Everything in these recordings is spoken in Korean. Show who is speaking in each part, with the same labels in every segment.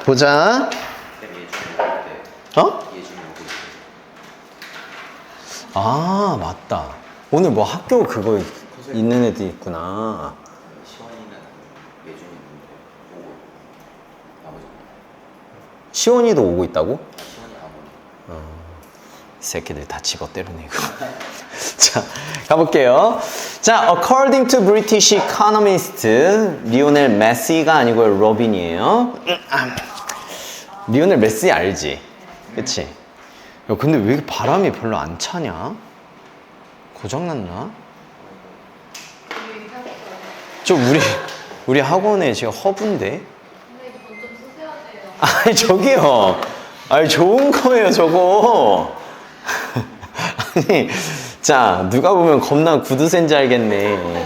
Speaker 1: 보자. 어? 아, 맞다. 오늘 뭐 학교 그거 있는 애들 있구나. 시원이도 오고 있다고? 이 새끼들 다 집어 때리네 이거. 자, 가볼게요. 자, according to British economist, 리오넬 메시가 아니고 로빈이에요. 리오넬 메시 알지? 그치? 야, 근데 왜 이렇게 바람이 별로 안 차냐? 고장났나? 저 우리 학원에 지금 허브인데? 아니 저기요. 아니 좋은 거예요 저거. 아니 자 누가 보면 겁나 구두쇠인지 알겠네.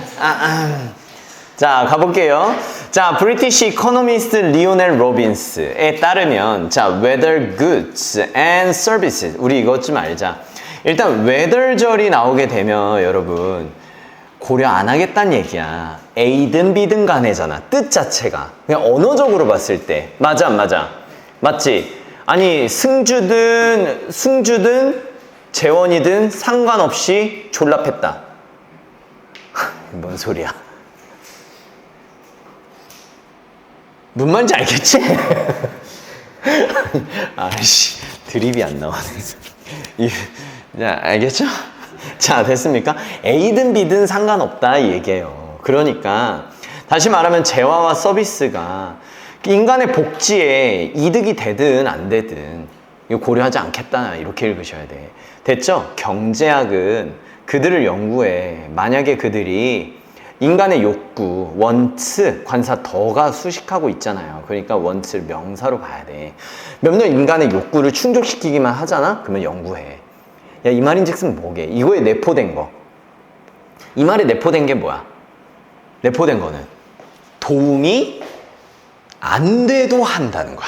Speaker 1: 자 가볼게요. 자 브리티시 이코노미스트 리오넬 로빈스에 따르면 자 whether goods and services 우리 이것 좀 알자. 일단 whether절이 나오게 되면 여러분 고려 안 하겠다는 얘기야. A든 B든 간에잖아. 뜻 자체가. 그냥 언어적으로 봤을 때. 맞아, 안 맞아? 맞지? 아니, 승주든 재원이든 상관없이 졸라했다. 뭔 소리야? 뭔 말인지 알겠지? 아이씨, 드립이 안 나오네. 자, 알겠죠? 자, 됐습니까? A든 B든 상관없다 이 얘기예요. 그러니까 다시 말하면 재화와 서비스가 인간의 복지에 이득이 되든 안 되든 이거 고려하지 않겠다 이렇게 읽으셔야 돼. 됐죠? 경제학은 그들을 연구해. 만약에 그들이 인간의 욕구, 원츠, 관사 더가 수식하고 있잖아요. 그러니까 원츠를 명사로 봐야 돼. 몇몇 인간의 욕구를 충족시키기만 하잖아? 그러면 연구해. 야, 이 말인즉슨 뭐게? 이거에 내포된 거. 이 말에 내포된 게 뭐야? 내포된 거는 도움이 안 돼도 한다는 거야.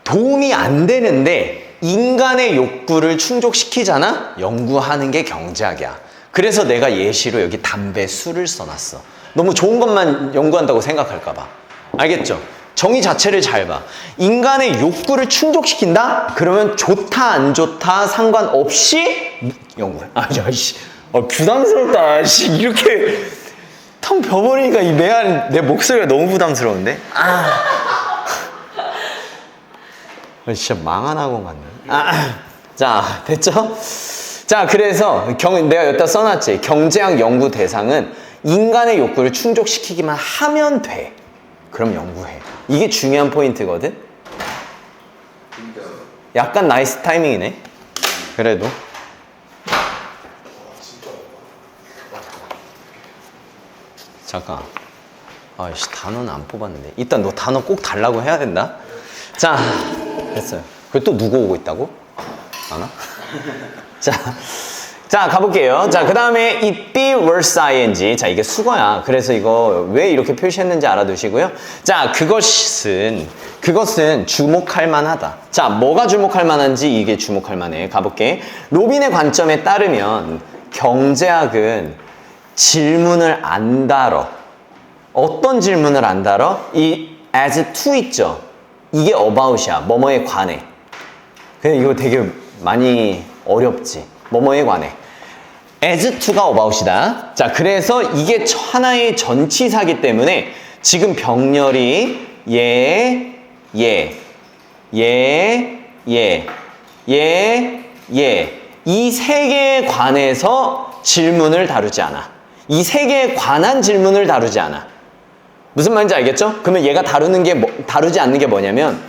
Speaker 1: 도움이 안 되는데 인간의 욕구를 충족시키잖아? 연구하는 게 경제학이야. 그래서 내가 예시로 여기 담배, 술을 써놨어. 너무 좋은 것만 연구한다고 생각할까 봐. 알겠죠? 정의 자체를 잘 봐. 인간의 욕구를 충족시킨다? 그러면 좋다 안 좋다 상관없이 연구해. 아이씨, 부담스럽다. 이렇게 텅 벼버리니까 내 목소리가 너무 부담스러운데? 진짜 망한 학원 같네. 자, 됐죠? 자, 그래서 내가 여기다 써놨지. 경제학 연구 대상은 인간의 욕구를 충족시키기만 하면 돼. 그럼 연구해. 이게 중요한 포인트거든? 약간 나이스 타이밍이네. 그래도. 잠깐. 아이씨, 단어는 안 뽑았는데. 일단 너 단어 꼭 달라고 해야 된다. 자, 됐어요. 그리고 또 누구 오고 있다고? 안 와? 자, 가볼게요. 자, 그 다음에 it be verse ing. 자, 이게 수거야. 그래서 이거 왜 이렇게 표시했는지 알아두시고요. 자, 그것은 주목할 만하다. 자, 뭐가 주목할 만한지 이게 주목할 만해. 가볼게. 로빈의 관점에 따르면 경제학은 질문을 안 다뤄. 어떤 질문을 안 다뤄? 이 as to 있죠? 이게 about이야. 뭐뭐에 관해. 근데 이거 되게 많이 어렵지. 뭐뭐에 관해. as to가 about이다. 자, 그래서 이게 하나의 전치사기 때문에 지금 병렬이 이 세 개에 관해서 질문을 다루지 않아. 이 세 개에 관한 질문을 다루지 않아. 무슨 말인지 알겠죠? 그러면 얘가 다루지 않는 게 뭐냐면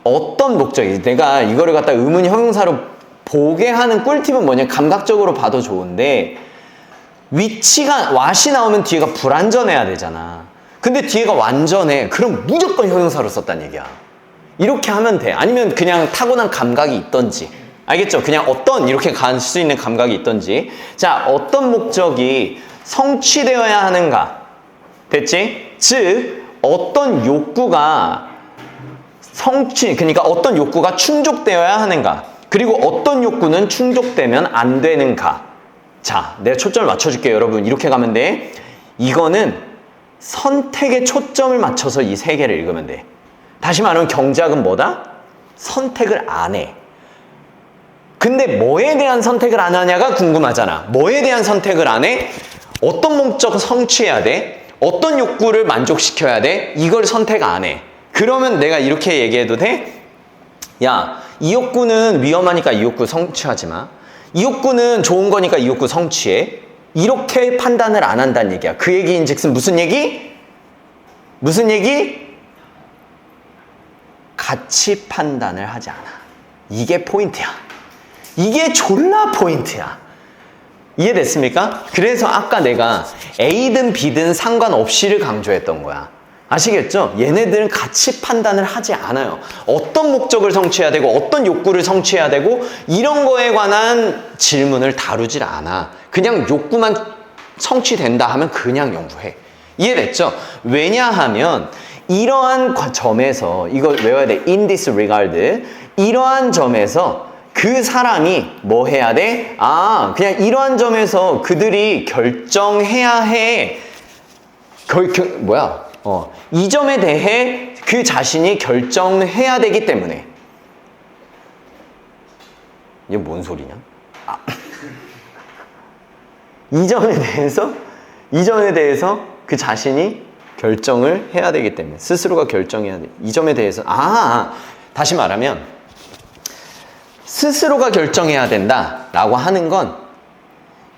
Speaker 1: 어떤 목적이 내가 이거를 갖다 의문 형용사로 보게 하는 꿀팁은 뭐냐? 감각적으로 봐도 좋은데 위치가 what이 나오면 뒤에가 불완전해야 되잖아. 근데 뒤에가 완전해. 그럼 무조건 형용사로 썼단 얘기야. 이렇게 하면 돼. 아니면 그냥 타고난 감각이 있던지. 알겠죠? 그냥 어떤 이렇게 갈 수 있는 감각이 있던지. 자, 어떤 목적이 성취되어야 하는가? 됐지? 즉 어떤 욕구가 그러니까 어떤 욕구가 충족되어야 하는가? 그리고 어떤 욕구는 충족되면 안 되는가? 자, 내가 초점을 맞춰줄게요, 여러분. 이렇게 가면 돼. 이거는 선택에 초점을 맞춰서 이 세 개를 읽으면 돼. 다시 말하면 경제학은 뭐다? 선택을 안 해. 근데 뭐에 대한 선택을 안 하냐가 궁금하잖아. 뭐에 대한 선택을 안 해? 어떤 목적 성취해야 돼? 어떤 욕구를 만족시켜야 돼? 이걸 선택 안 해. 그러면 내가 이렇게 얘기해도 돼? 야, 이 욕구는 위험하니까 이 욕구 성취하지 마. 이 욕구는 좋은 거니까 이 욕구 성취해. 이렇게 판단을 안 한다는 얘기야. 그 얘기인즉슨 무슨 얘기? 무슨 얘기? 가치 판단을 하지 않아. 이게 포인트야. 이게 졸라 포인트야. 이해됐습니까? 그래서 아까 내가 A든 B든 상관없이를 강조했던 거야. 아시겠죠? 얘네들은 가치 판단을 하지 않아요. 어떤 목적을 성취해야 되고 어떤 욕구를 성취해야 되고 이런 거에 관한 질문을 다루질 않아. 그냥 욕구만 성취된다 하면 그냥 연구해. 이해됐죠? 왜냐하면 이러한 점에서 이걸 외워야 돼. In this regard. 이러한 점에서 그 사람이 뭐 해야 돼? 그냥 이러한 점에서 그들이 결정해야 해. 이 점에 대해 그 자신이 결정해야 되기 때문에. 이게 뭔 소리냐? 이 점에 대해서 그 자신이 결정을 해야 되기 때문에. 스스로가 결정해야 돼. 이 점에 대해서. 다시 말하면 스스로가 결정해야 된다라고 하는 건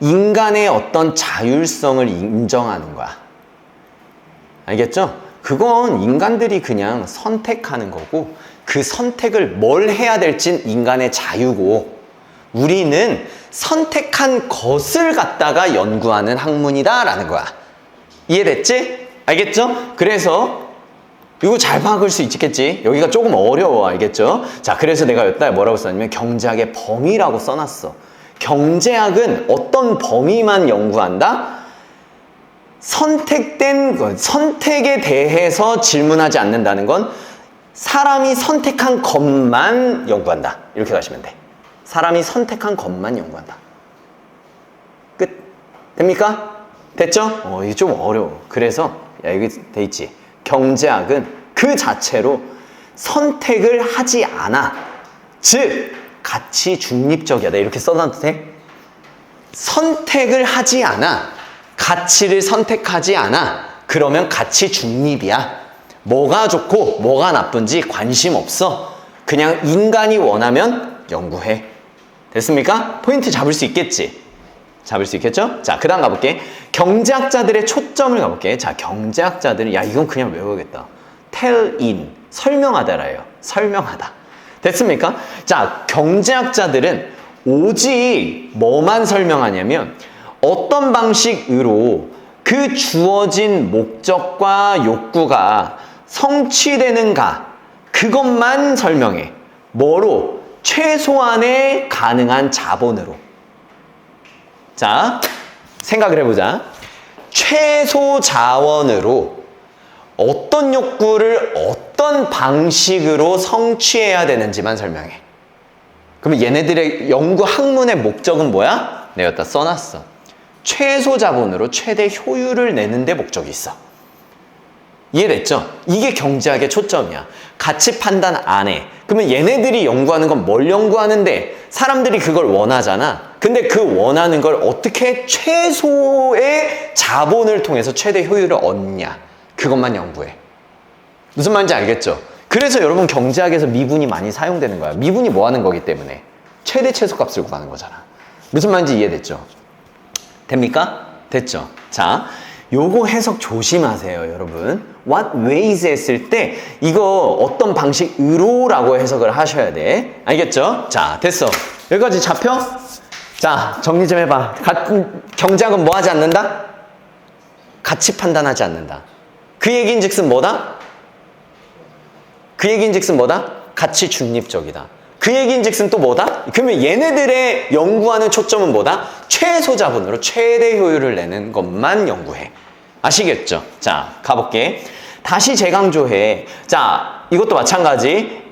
Speaker 1: 인간의 어떤 자율성을 인정하는 거야. 알겠죠? 그건 인간들이 그냥 선택하는 거고 그 선택을 뭘 해야 될진 인간의 자유고 우리는 선택한 것을 갖다가 연구하는 학문이다라는 거야. 이해됐지? 알겠죠? 그래서 이거 잘 파악할 수 있겠지? 여기가 조금 어려워. 알겠죠? 자, 그래서 내가 여기다 뭐라고 썼냐면 경제학의 범위라고 써놨어. 경제학은 어떤 범위만 연구한다? 선택된 것, 선택에 대해서 질문하지 않는다는 건 사람이 선택한 것만 연구한다. 이렇게 가시면 돼. 사람이 선택한 것만 연구한다. 끝. 됩니까? 됐죠? 이게 좀 어려워. 그래서 여기 돼 있지. 경제학은 그 자체로 선택을 하지 않아. 즉, 가치 중립적이야. 이렇게 써놔도 돼? 선택을 하지 않아. 가치를 선택하지 않아. 그러면 가치 중립이야. 뭐가 좋고 뭐가 나쁜지 관심 없어. 그냥 인간이 원하면 연구해. 됐습니까? 포인트 잡을 수 있겠지? 잡을 수 있겠죠? 자, 그 다음 가볼게. 경제학자들의 초점을 가볼게. 자, 경제학자들은 이건 그냥 외워야겠다. tell in, 설명하다라요. 설명하다. 됐습니까? 자, 경제학자들은 오직 뭐만 설명하냐면 어떤 방식으로 그 주어진 목적과 욕구가 성취되는가 그것만 설명해. 뭐로? 최소한의 가능한 자본으로. 자, 생각을 해보자. 최소 자원으로 어떤 욕구를 어떤 방식으로 성취해야 되는지만 설명해. 그러면 얘네들의 연구 학문의 목적은 뭐야? 내가 여기다 써놨어. 최소 자본으로 최대 효율을 내는 데 목적이 있어. 이해됐죠? 이게 경제학의 초점이야. 가치 판단 안 해. 그러면 얘네들이 연구하는 건 뭘 연구하는데 사람들이 그걸 원하잖아. 근데 그 원하는 걸 어떻게 최소의 자본을 통해서 최대 효율을 얻냐. 그것만 연구해. 무슨 말인지 알겠죠? 그래서 여러분 경제학에서 미분이 많이 사용되는 거야. 미분이 뭐 하는 거기 때문에 최대 최소값을 구하는 거잖아. 무슨 말인지 이해됐죠? 됩니까? 됐죠? 자, 요거 해석 조심하세요, 여러분. What ways 했을 때 이거 어떤 방식으로 라고 해석을 하셔야 돼. 알겠죠? 자, 됐어. 여기까지 잡혀? 자, 정리 좀 해봐. 경제학은 뭐 하지 않는다? 가치 판단하지 않는다. 그 얘기인즉슨 뭐다? 그 얘기인즉슨 뭐다? 가치 중립적이다. 그 얘기인즉슨 또 뭐다? 그러면 얘네들의 연구하는 초점은 뭐다? 최소 자본으로 최대 효율을 내는 것만 연구해. 아시겠죠? 자, 가볼게. 다시 재강조해. 자, 이것도 마찬가지.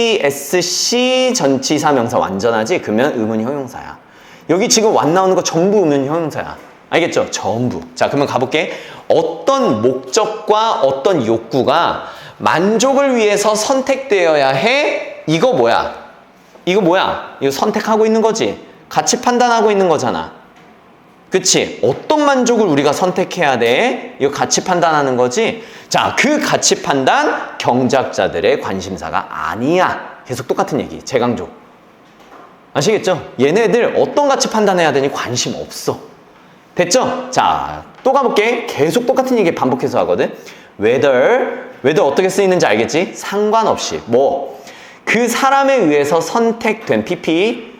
Speaker 1: SVSC 전치사 명사 완전하지? 그러면 의문 형용사야. 여기 지금 완 나오는 거 전부 의문 형용사야. 알겠죠? 전부. 자, 그러면 가볼게. 어떤 목적과 어떤 욕구가 만족을 위해서 선택되어야 해. 이거 뭐야? 이거 선택하고 있는 거지. 가치 판단하고 있는 거잖아. 그치? 어떤 만족을 우리가 선택해야 돼? 이거 가치 판단하는 거지? 자, 그 가치 판단 경제학자들의 관심사가 아니야. 계속 똑같은 얘기. 재강조. 아시겠죠? 얘네들 어떤 가치 판단해야 되니 관심 없어. 됐죠? 자, 또 가볼게. 계속 똑같은 얘기 반복해서 하거든. whether 어떻게 쓰이는지 알겠지? 상관없이. 그 사람에 의해서 선택된 PP,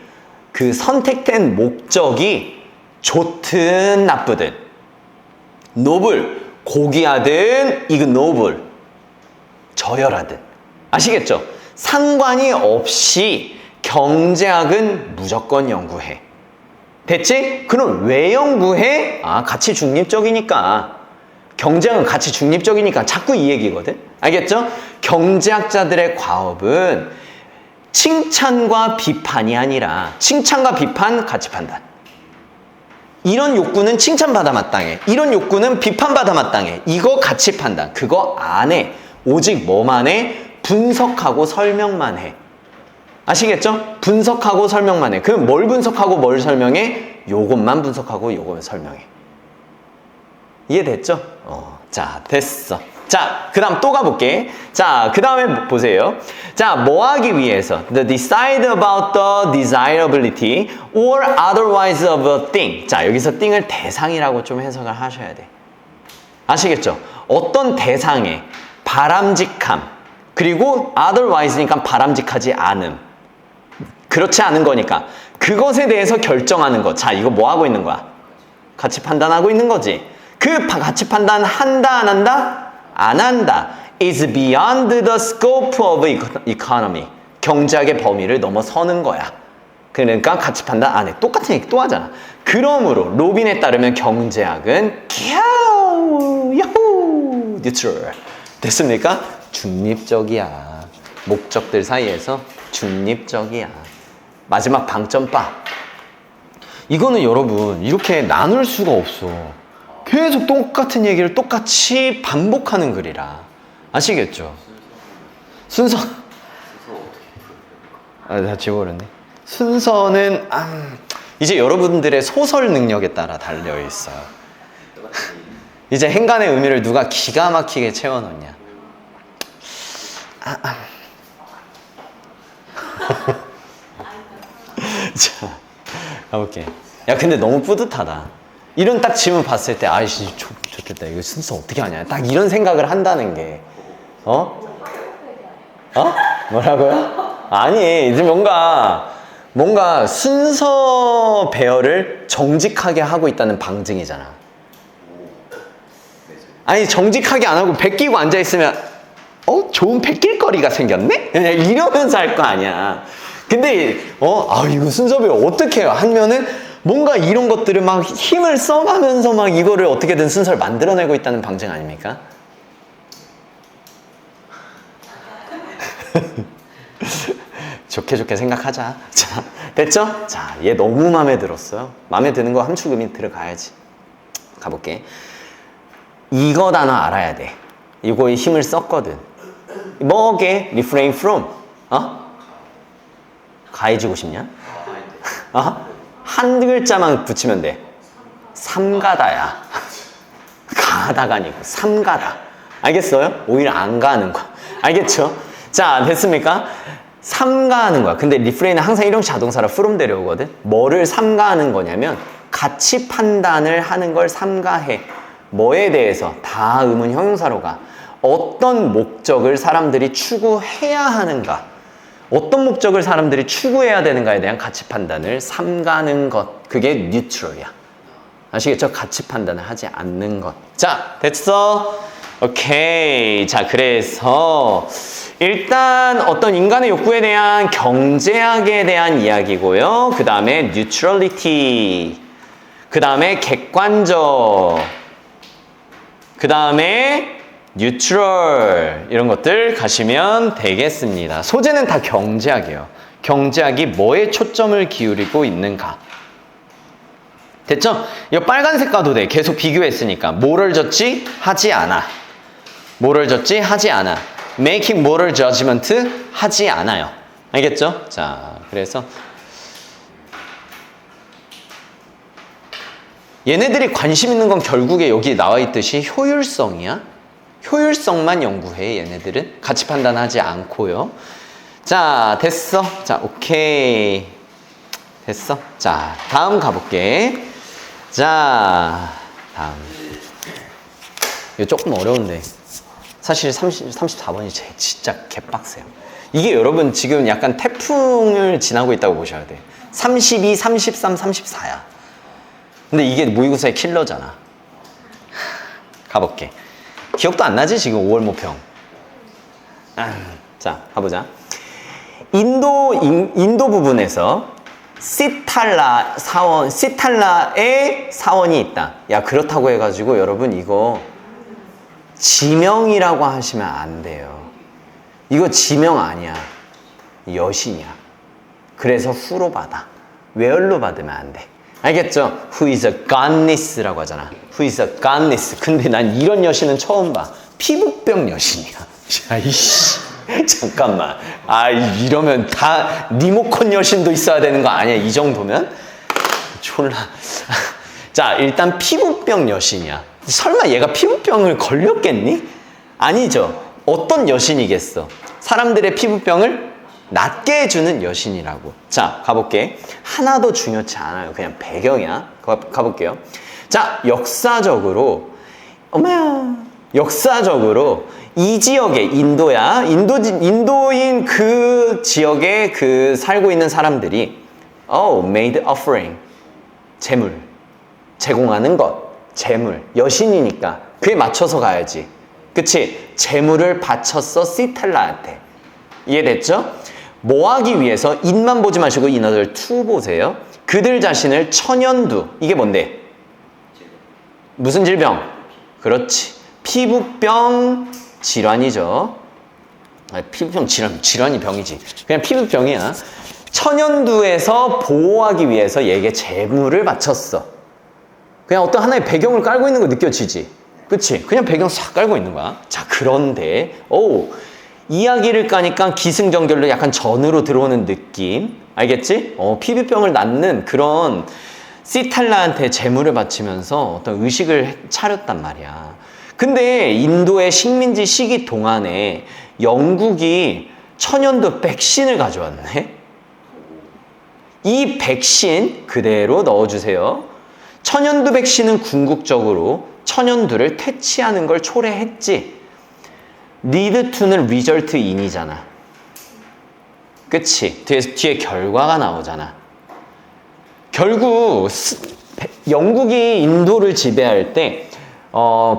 Speaker 1: 그 선택된 목적이 좋든 나쁘든, 노블, 고귀하든 ignoble, 저열하든. 아시겠죠? 상관이 없이 경제학은 무조건 연구해. 됐지? 그럼 왜 연구해? 가치 중립적이니까. 경제학은 가치 중립적이니까 자꾸 이 얘기거든? 알겠죠? 경제학자들의 과업은 칭찬과 비판이 아니라 칭찬과 비판, 가치 판단. 이런 욕구는 칭찬받아 마땅해. 이런 욕구는 비판받아 마땅해. 이거 가치 판단. 그거 안 해. 오직 뭐만 해? 분석하고 설명만 해. 아시겠죠? 분석하고 설명만 해. 그럼 뭘 분석하고 뭘 설명해? 요것만 분석하고 요것만 설명해. 이해됐죠? 자, 됐어. 자, 그 다음 또 가볼게. 자, 그 다음에 보세요. 자, 뭐 하기 위해서? The decide about the desirability or otherwise of a thing. 자, 여기서 thing을 대상이라고 좀 해석을 하셔야 돼. 아시겠죠? 어떤 대상의 바람직함, 그리고 otherwise니까 바람직하지 않음. 그렇지 않은 거니까. 그것에 대해서 결정하는 것. 자, 이거 뭐 하고 있는 거야? 가치 판단하고 있는 거지. 그 가치 판단 한다, 안 한다? 안 한다. is beyond the scope of economy. 경제학의 범위를 넘어서는 거야. 그러니까 가치 판단 안 해. 똑같은 얘기 또 하잖아. 그러므로 로빈에 따르면 경제학은 야호 뉴트럴. 됐습니까? 중립적이야. 목적들 사이에서 중립적이야. 마지막 방점바. 이거는 여러분 이렇게 나눌 수가 없어. 계속 똑같은 얘기를 똑같이 반복하는 글이라. 아시겠죠? 순서. 나 지워버렸네. 순서는 이제 여러분들의 소설 능력에 따라 달려 있어요. 이제 행간의 의미를 누가 기가 막히게 채워넣냐. 자, 가볼게. 야, 근데 너무 뿌듯하다. 이런 딱 질문 봤을 때, 아이씨, 좋겠다. 이거 순서 어떻게 하냐. 딱 이런 생각을 한다는 게, 뭐라고요? 아니, 이제 뭔가 순서 배열을 정직하게 하고 있다는 방증이잖아. 아니, 정직하게 안 하고 베끼고 앉아있으면, 좋은 베낄거리가 생겼네? 그냥 이러면서 할 거 아니야. 근데, 이거 순서 배열 어떻게 해요? 하면은, 뭔가 이런 것들을 막 힘을 써가면서 막 이거를 어떻게든 순서를 만들어내고 있다는 방증 아닙니까? 좋게 생각하자. 자, 됐죠? 자, 얘 너무 마음에 들었어요. 마음에 드는 거 함축음이 들어가야지. 가볼게. 이거 단어 알아야 돼. 이거에 힘을 썼거든. 뭐게? refrain from. 가해지고 싶냐? 한 글자만 붙이면 돼. 삼가다야. 가다가 아니고 삼가다. 알겠어요? 오히려 안 가는 거. 알겠죠? 자, 됐습니까? 삼가하는 거야. 근데 리프레인은 항상 이런 자동사로 from 데려오거든. 뭐를 삼가하는 거냐면 가치 판단을 하는 걸 삼가해. 뭐에 대해서? 다 의문 형용사로 가. 어떤 목적을 사람들이 추구해야 하는가? 어떤 목적을 사람들이 추구해야 되는가에 대한 가치 판단을 삼가는 것. 그게 뉴트럴이야. 아시겠죠? 가치 판단을 하지 않는 것. 자, 됐어? 오케이. 자, 그래서 일단 어떤 인간의 욕구에 대한 경제학에 대한 이야기고요. 그 다음에 neutrality. 그 다음에 객관적. 그 다음에 뉴트럴 이런 것들 가시면 되겠습니다. 소재는 다 경제학이에요. 경제학이 뭐에 초점을 기울이고 있는가. 됐죠? 이거 빨간색 가도 돼. 계속 비교했으니까. 뭐를 줬지? 하지 않아. 뭐를 줬지? 하지 않아. making moral judgment 하지 않아요. 알겠죠? 자, 그래서 얘네들이 관심 있는 건 결국에 여기 나와 있듯이 효율성이야. 효율성만 연구해. 얘네들은 가치 판단하지 않고요. 자, 됐어. 자, 오케이. 됐어. 자, 다음 가볼게. 자, 다음. 이거 조금 어려운데 사실 34번이 진짜 개빡세요. 이게 여러분 지금 약간 태풍을 지나고 있다고 보셔야 돼. 32, 33, 34야. 근데 이게 모의고사의 킬러잖아. 가볼게. 기억도 안 나지? 지금 5월 모평. 자, 가보자. 인도 부분에서 시탈라의 사원이 있다. 야, 그렇다고 해가지고 여러분 이거 지명이라고 하시면 안 돼요. 이거 지명 아니야. 여신이야. 그래서 후로 받아. 외열로 받으면 안 돼. 알겠죠? Who is a goddess라고 하잖아. Who is a goddess. 근데 난 이런 여신은 처음 봐. 피부병 여신이야. 야, 이씨. 잠깐만. 아, 이러면 다 리모컨 여신도 있어야 되는 거 아니야? 이 정도면? 졸라. 자, 일단 피부병 여신이야. 설마 얘가 피부병을 걸렸겠니? 아니죠. 어떤 여신이겠어? 사람들의 피부병을 낫게 해주는 여신이라고. 자, 가볼게. 하나도 중요치 않아요. 그냥 배경이야. 가볼게요. 자, 역사적으로 이 지역에 인도야. 인도인 그 지역에 그 살고 있는 사람들이 made offering. 재물. 제공하는 것. 재물. 여신이니까 그에 맞춰서 가야지. 그치? 재물을 바쳤어 시텔라한테. 이해됐죠? 뭐 하기 위해서 인만 보지 마시고 인어들 투 보세요. 그들 자신을 천연두. 이게 뭔데? 무슨 질병? 그렇지. 피부병 질환이죠. 피부병 질환이 병이지. 그냥 피부병이야. 천연두에서 보호하기 위해서 얘에게 재물을 바쳤어. 그냥 어떤 하나의 배경을 깔고 있는 거 느껴지지? 그치? 그냥 배경 싹 깔고 있는 거야. 자, 그런데 이야기를 까니까 기승전결로 약간 전으로 들어오는 느낌. 알겠지? 피부병을 낫는 그런 시탈라한테 재물을 바치면서 어떤 의식을 차렸단 말이야. 근데 인도의 식민지 시기 동안에 영국이 천연두 백신을 가져왔네. 이 백신 그대로 넣어주세요. 천연두 백신은 궁극적으로 천연두를 퇴치하는 걸 초래했지. 리드 투는 리절트 인이잖아. 그치? 뒤에 결과가 나오잖아. 결국 영국이 인도를 지배할 때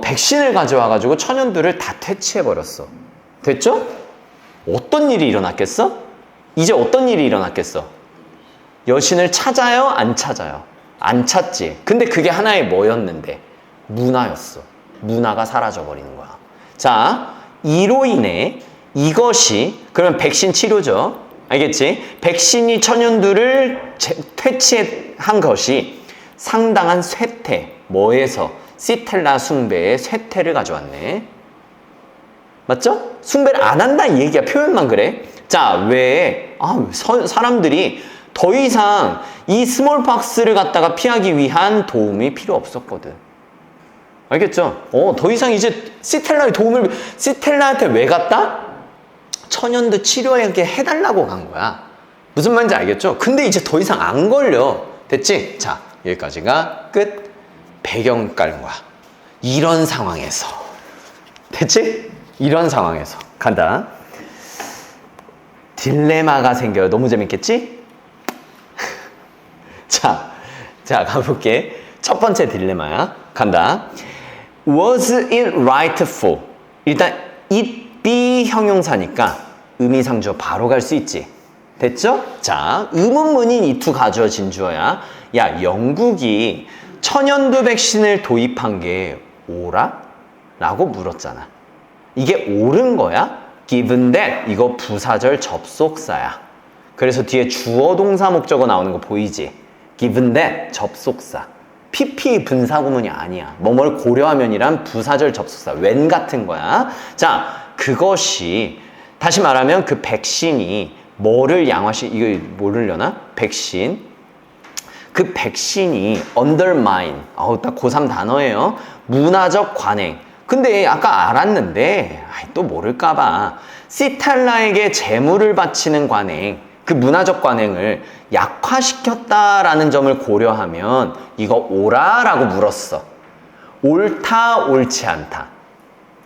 Speaker 1: 백신을 가져와가지고 천연두를 다 퇴치해버렸어. 됐죠? 어떤 일이 일어났겠어? 이제 어떤 일이 일어났겠어? 여신을 찾아요? 안 찾아요? 안 찾지. 근데 그게 하나의 뭐였는데? 문화였어. 문화가 사라져버리는 거야. 자, 이로 인해 이것이 그러면 백신 치료죠. 알겠지? 백신이 천연두를 퇴치한 것이 상당한 쇠퇴. 뭐에서? 시텔라 숭배의 쇠퇴를 가져왔네. 맞죠? 숭배를 안 한다 이 얘기야. 표현만 그래. 자, 왜? 사람들이 더 이상 이 스몰박스를 갖다가 피하기 위한 도움이 필요 없었거든. 알겠죠? 더 이상 이제 시텔라한테 왜 갔다? 천연두 치료하게 해달라고 간 거야. 무슨 말인지 알겠죠? 근데 이제 더 이상 안 걸려. 됐지? 자, 여기까지가 끝. 배경 깔는 거야. 이런 상황에서. 됐지? 이런 상황에서. 간다. 딜레마가 생겨요. 너무 재밌겠지? 자, 가볼게. 첫 번째 딜레마야. 간다. Was it rightful? 일단 it be 형용사니까 의미상주어 바로 갈 수 있지. 됐죠? 자, 의문문인 it 가져진 주어야. 야, 영국이 천연두 백신을 도입한 게 옳아? 라고 물었잖아. 이게 옳은 거야? Given that 이거 부사절 접속사야. 그래서 뒤에 주어 동사 목적어 나오는 거 보이지? Given that 접속사. PP 분사구문이 아니야. 뭐뭘 고려하면이란 부사절 접속사. when 같은 거야. 자, 그것이 다시 말하면 그 백신이 뭐를 이거 모르려나? 백신. 그 백신이 undermine. 딱 고3 단어예요. 문화적 관행. 근데 아까 알았는데 또 모를까봐. 시탈라에게 재물을 바치는 관행, 그 문화적 관행을 약화시켰다라는 점을 고려하면 이거 옳아라고 물었어. 옳다, 옳지 않다.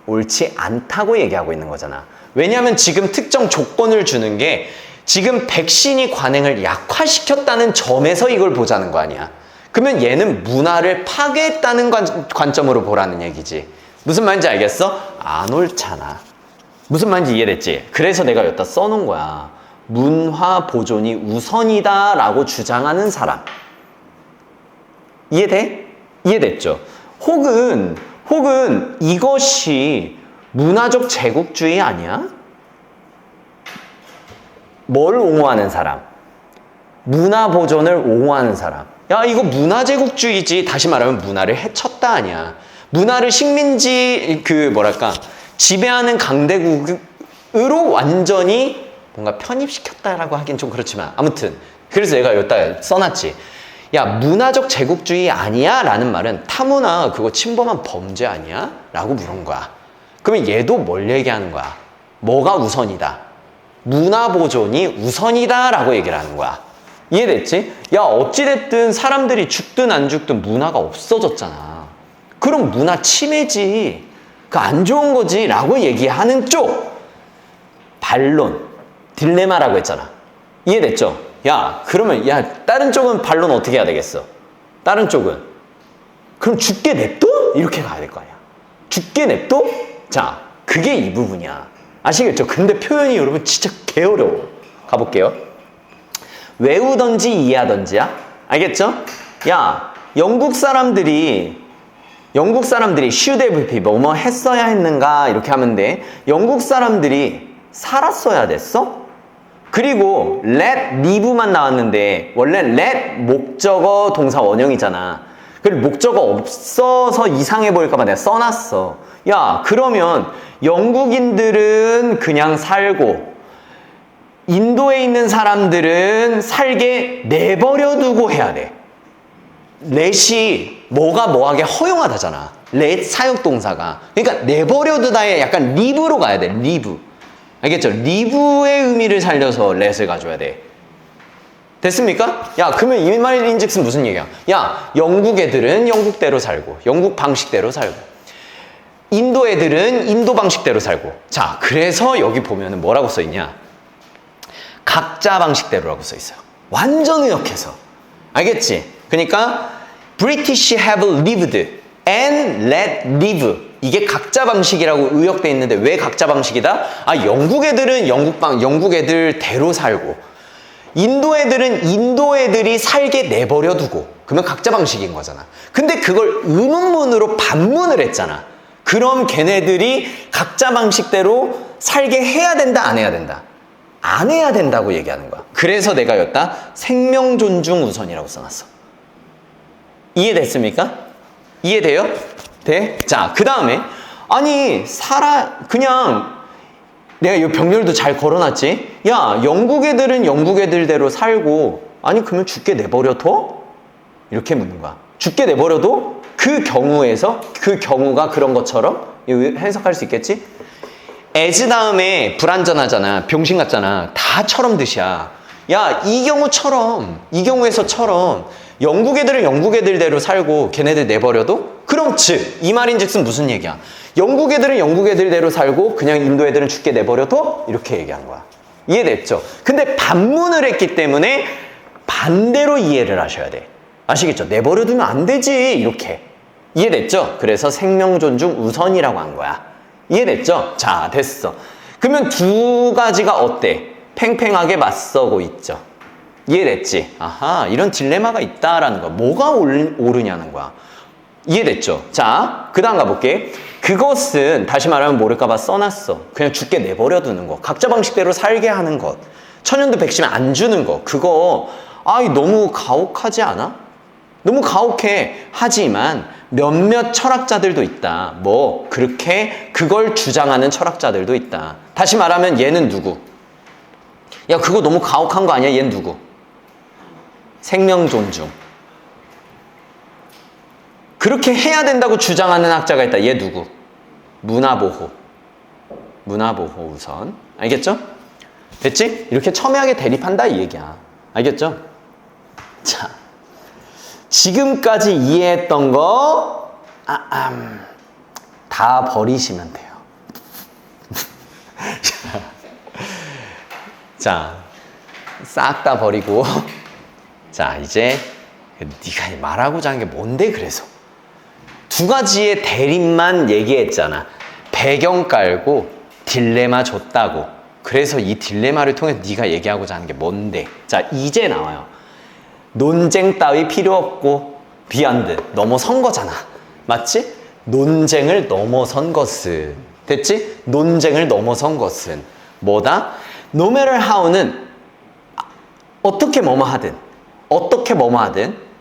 Speaker 1: 옳지 않다고 얘기하고 있는 거잖아. 왜냐하면 지금 특정 조건을 주는 게 지금 백신이 관행을 약화시켰다는 점에서 이걸 보자는 거 아니야. 그러면 얘는 문화를 파괴했다는 관점으로 보라는 얘기지. 무슨 말인지 알겠어? 안 옳잖아. 무슨 말인지 이해됐지? 그래서 내가 여기다 써놓은 거야. 문화 보존이 우선이다 라고 주장하는 사람. 이해돼? 이해됐죠? 혹은 이것이 문화적 제국주의 아니야? 뭘 옹호하는 사람? 문화 보존을 옹호하는 사람. 야, 이거 문화 제국주의지. 다시 말하면 문화를 해쳤다 아니야. 문화를 식민지 지배하는 강대국으로 완전히 뭔가 편입시켰다라고 하긴 좀 그렇지만 아무튼 그래서 내가 여기다 써놨지. 야, 문화적 제국주의 아니야? 라는 말은 타문화 그거 침범한 범죄 아니야? 라고 물은 거야. 그러면 얘도 뭘 얘기하는 거야? 뭐가 우선이다? 문화 보존이 우선이다 라고 얘기를 하는 거야. 이해됐지? 야, 어찌됐든 사람들이 죽든 안 죽든 문화가 없어졌잖아. 그럼 문화 침해지. 그 안 좋은 거지 라고 얘기하는 쪽. 반론, 딜레마라고 했잖아. 이해됐죠? 야, 그러면 다른 쪽은 반론 어떻게 해야 되겠어? 다른 쪽은 그럼 죽게 냅둬? 이렇게 가야 될 거 아니야. 죽게 냅둬? 자, 그게 이 부분이야. 아시겠죠? 근데 표현이 여러분 진짜 개어려워. 가볼게요. 외우던지 이해하던지야? 알겠죠? 야, 영국 사람들이 should have been 뭐뭐 했어야 했는가 이렇게 하면 돼. 영국 사람들이 살았어야 됐어? 그리고 let, live만 나왔는데 원래 let 목적어 동사 원형이잖아. 그리고 목적어 없어서 이상해 보일까 봐 내가 써놨어. 야, 그러면 영국인들은 그냥 살고 인도에 있는 사람들은 살게 내버려 두고 해야 돼. let이 뭐가 뭐하게 허용하다잖아. let 사역동사가. 그러니까 내버려 두다에 약간 live로 가야 돼. live. 알겠죠? live의 의미를 살려서 let을 가져야 돼. 됐습니까? 야, 그러면 이 말인즉슨 무슨 얘기야? 야, 영국 애들은 영국대로 살고 영국 방식대로 살고 인도 애들은 인도 방식대로 살고. 자, 그래서 여기 보면은 뭐라고 써있냐? 각자 방식대로라고 써있어요. 완전 의역해서. 알겠지? 그러니까 British have lived and let live. 이게 각자 방식이라고 의역돼 있는데 왜 각자 방식이다? 아, 영국 애들은 영국 애들대로 살고 인도 애들은 인도 애들이 살게 내버려 두고. 그러면 각자 방식인 거잖아. 근데 그걸 의문문으로 반문을 했잖아. 그럼 걔네들이 각자 방식대로 살게 해야 된다, 안 해야 된다? 안 해야 된다고 얘기하는 거야. 그래서 내가 여기다 생명 존중 우선이라고 써놨어. 이해됐습니까? 이해돼요? 돼? 자, 그 다음에 아니 그냥 내가 이 병렬도 잘 걸어놨지? 야, 영국 애들은 영국 애들대로 살고 아니 그러면 죽게 내버려둬? 이렇게 묻는 거야. 죽게 내버려둬? 그 경우가 그런 것처럼 해석할 수 있겠지? as 다음에 불완전하잖아. 병신 같잖아. 다처럼 뜻이야. 야, 이 경우에서처럼 영국 애들은 영국 애들대로 살고 걔네들 내버려도? 그럼 즉, 이 말인즉슨 무슨 얘기야? 영국 애들은 영국 애들대로 살고 그냥 인도 애들은 죽게 내버려둬? 이렇게 얘기한 거야. 이해됐죠? 근데 반문을 했기 때문에 반대로 이해를 하셔야 돼. 아시겠죠? 내버려두면 안 되지. 이렇게. 이해됐죠? 그래서 생명 존중 우선이라고 한 거야. 이해됐죠? 자, 됐어. 그러면 두 가지가 어때? 팽팽하게 맞서고 있죠. 이해됐지? 아하, 이런 딜레마가 있다라는 거야. 뭐가 옳으냐는 거야. 이해됐죠? 자, 그 다음 가볼게. 그것은 다시 말하면 모를까봐 써놨어. 그냥 죽게 내버려 두는 거. 각자 방식대로 살게 하는 것. 천연두 백신 안 주는 거. 그거 너무 가혹하지 않아? 너무 가혹해. 하지만 몇몇 철학자들도 있다. 뭐 그렇게 그걸 주장하는 철학자들도 있다. 다시 말하면 얘는 누구? 야, 그거 너무 가혹한 거 아니야? 얘는 누구? 생명 존중. 그렇게 해야 된다고 주장하는 학자가 있다. 얘 누구? 문화보호. 문화보호 우선. 알겠죠? 됐지? 이렇게 첨예하게 대립한다 이 얘기야. 알겠죠? 자, 지금까지 이해했던 거 다 버리시면 돼요. 자, 싹 다 버리고 자, 이제 네가 말하고자 하는 게 뭔데 그래서? 두 가지의 대립만 얘기했잖아. 배경 깔고 딜레마 줬다고. 그래서 이 딜레마를 통해서 네가 얘기하고자 하는 게 뭔데? 자, 이제 나와요. 논쟁 따위 필요 없고 비욘드 넘어선 거잖아. 맞지? 논쟁을 넘어선 것은 됐지? 논쟁을 넘어선 것은 뭐다? No matter how는 어떻게 뭐뭐 하든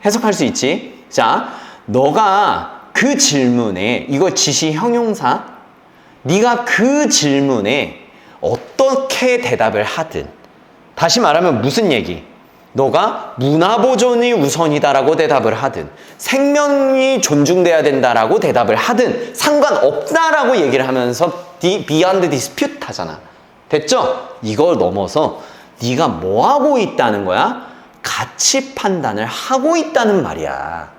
Speaker 1: 해석할 수 있지? 자, 너가 그 질문에 이거 지시 형용사 네가 그 질문에 어떻게 대답을 하든 다시 말하면 무슨 얘기? 너가 문화보존이 우선이다라고 대답을 하든 생명이 존중돼야 된다라고 대답을 하든 상관없다라고 얘기를 하면서 beyond dispute 하잖아. 됐죠? 이걸 넘어서 네가 뭐 하고 있다는 거야? 가치 판단을 하고 있다는 말이야.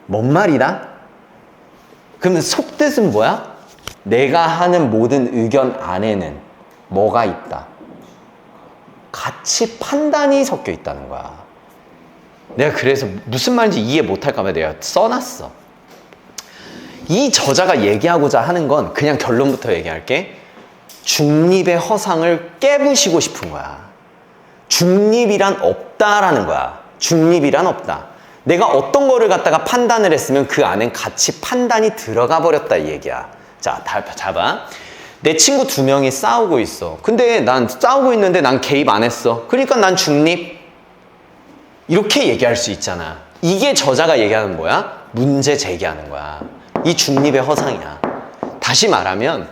Speaker 1: 뭔 말이다? 그러면 속뜻은 뭐야? 내가 하는 모든 의견 안에는 뭐가 있다? 가치 판단이 섞여 있다는 거야. 내가 그래서 무슨 말인지 이해 못할까 봐 내가 써놨어. 이 저자가 얘기하고자 하는 건 그냥 결론부터 얘기할게. 중립의 허상을 깨부시고 싶은 거야. 중립이란 없다라는 거야. 중립이란 없다. 내가 어떤 거를 갖다가 판단을 했으면 그 안엔 가치 판단이 들어가 버렸다 이 얘기야. 자, 잡아. 내 친구 2명이 싸우고 있어. 근데 난 싸우고 있는데 난 개입 안 했어. 그러니까 난 중립. 이렇게 얘기할 수 있잖아. 이게 저자가 얘기하는 뭐야? 문제 제기하는 거야. 이 중립의 허상이야. 다시 말하면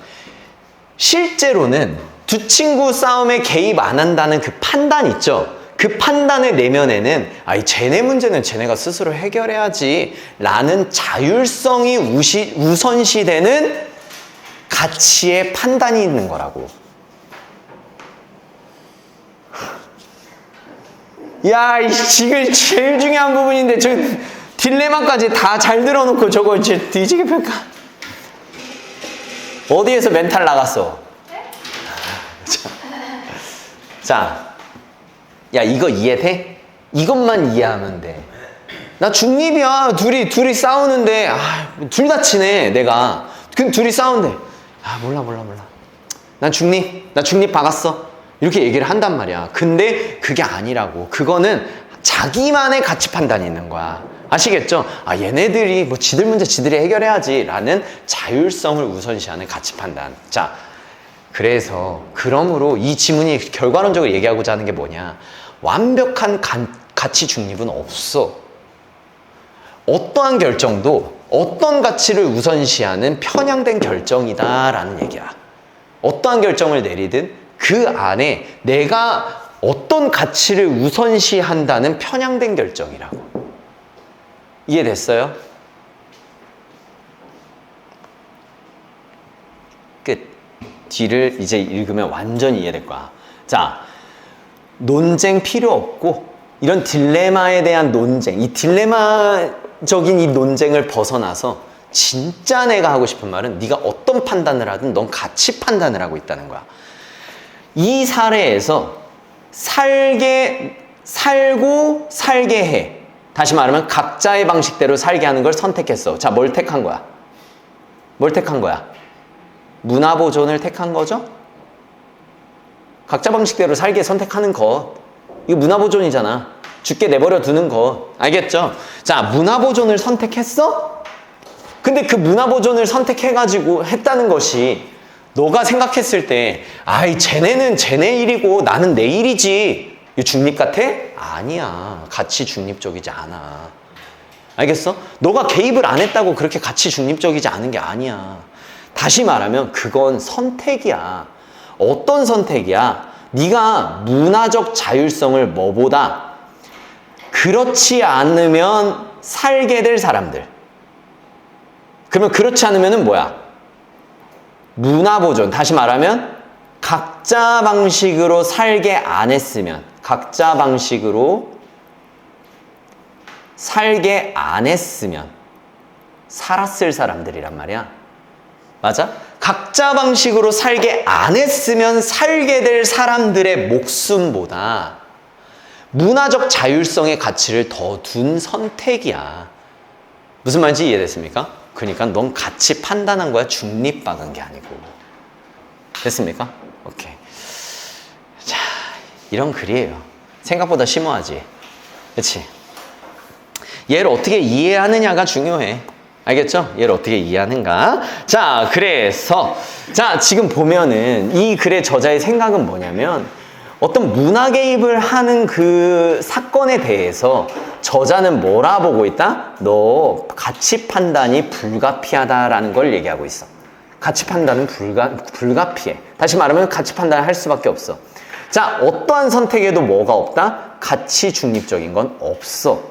Speaker 1: 실제로는 두 친구 싸움에 개입 안 한다는 그 판단 있죠? 그 판단의 내면에는 쟤네 문제는 쟤네가 스스로 해결해야지 라는 자율성이 우선시되는 가치의 판단이 있는 거라고. 야, 지금 제일 중요한 부분인데 저 딜레마까지 다 잘 들어놓고 저거 이제 뒤지게 펼까? 어디에서 멘탈 나갔어? 자, 야, 이거 이해돼? 이것만 이해하면 돼. 나 중립이야. 둘이 싸우는데 둘 다 치네 내가. 그 둘이 싸우는데 몰라. 난 중립 박았어. 이렇게 얘기를 한단 말이야. 근데 그게 아니라고. 그거는 자기만의 가치 판단이 있는 거야. 아시겠죠? 얘네들이 뭐 지들 문제 지들이 해결해야지 라는 자율성을 우선시하는 가치 판단. 자, 그래서 그러므로 이 지문이 결과론적으로 얘기하고자 하는 게 뭐냐? 완벽한 가치 중립은 없어. 어떠한 결정도 어떤 가치를 우선시하는 편향된 결정이다라는 얘기야. 어떠한 결정을 내리든 그 안에 내가 어떤 가치를 우선시한다는 편향된 결정이라고. 이해됐어요? 끝. 뒤를 이제 읽으면 완전히 이해될 거야. 자, 논쟁 필요 없고 이런 딜레마에 대한 논쟁, 이 딜레마적인 이 논쟁을 벗어나서 진짜 내가 하고 싶은 말은 네가 어떤 판단을 하든 넌 가치 판단을 하고 있다는 거야. 이 사례에서 살고 살게 해. 다시 말하면 각자의 방식대로 살게 하는 걸 선택했어. 자, 뭘 택한 거야? 문화보존을 택한 거죠? 각자 방식대로 살게 선택하는 것. 이거 문화보존이잖아. 죽게 내버려 두는 것. 알겠죠? 자, 문화보존을 선택했어? 근데 그 문화보존을 선택해가지고 했다는 것이 너가 생각했을 때 쟤네는 쟤네 일이고 나는 내 일이지. 이거 중립 같아? 아니야. 가치 중립적이지 않아. 알겠어? 너가 개입을 안 했다고 그렇게 가치 중립적이지 않은 게 아니야. 다시 말하면 그건 선택이야. 어떤 선택이야? 네가 문화적 자율성을 뭐보다 그렇지 않으면 살게 될 사람들. 그러면 그렇지 않으면은 뭐야? 문화 보존. 다시 말하면 각자 방식으로 살게 안 했으면, 각자 방식으로 살게 안 했으면 살았을 사람들이란 말이야. 맞아? 각자 방식으로 살게 안 했으면 살게 될 사람들의 목숨보다 문화적 자율성의 가치를 더 둔 선택이야. 무슨 말인지 이해됐습니까? 그러니까 넌 가치 판단한 거야. 중립박은 게 아니고. 됐습니까? 오케이. 자, 이런 글이에요. 생각보다 심오하지? 그치? 얘를 어떻게 이해하느냐가 중요해. 알겠죠? 얘를 어떻게 이해하는가? 자, 그래서 자, 지금 보면은 이 글의 저자의 생각은 뭐냐면 어떤 문화 개입을 하는 그 사건에 대해서 저자는 뭐라 보고 있다? 너 가치 판단이 불가피하다라는 걸 얘기하고 있어. 가치 판단은 불가피해. 다시 말하면 가치 판단을 할 수밖에 없어. 자, 어떠한 선택에도 뭐가 없다? 가치 중립적인 건 없어.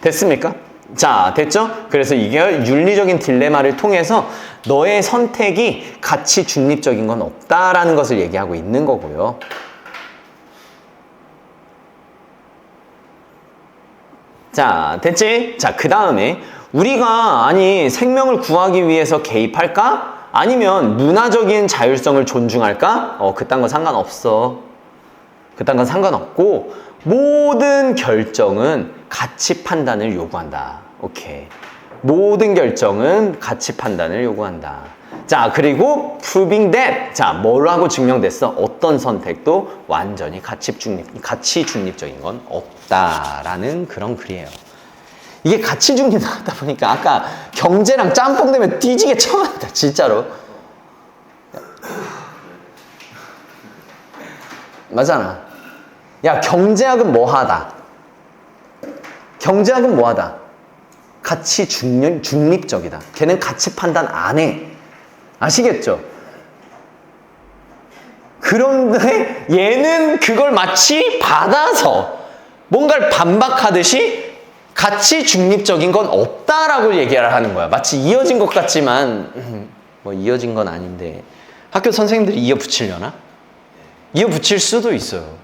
Speaker 1: 됐습니까? 자, 됐죠? 그래서 이게 윤리적인 딜레마를 통해서 너의 선택이 가치 중립적인 건 없다라는 것을 얘기하고 있는 거고요. 자, 됐지? 자, 그 다음에 우리가 아니 생명을 구하기 위해서 개입할까? 아니면 문화적인 자율성을 존중할까? 그딴 건 상관없어. 그딴 건 상관없고 모든 결정은 가치 판단을 요구한다. 오케이. 모든 결정은 가치 판단을 요구한다. 자, 그리고 proving that. 자, 뭐라고 증명됐어? 어떤 선택도 완전히 가치 중립적인 건 없다라는 그런 글이에요. 이게 가치 중립 나왔다 보니까 아까 경제랑 짬뽕 되면 뒤지게 쳐맞다, 진짜로. 맞잖아. 야, 경제학은 뭐하다? 경제학은 뭐하다? 가치 중립적이다. 걔는 가치 판단 안 해. 아시겠죠? 그런데 얘는 그걸 마치 받아서 뭔가를 반박하듯이 가치 중립적인 건 없다라고 얘기를 하는 거야. 마치 이어진 것 같지만 뭐 이어진 건 아닌데 학교 선생님들이 이어붙이려나? 이어붙일 수도 있어요.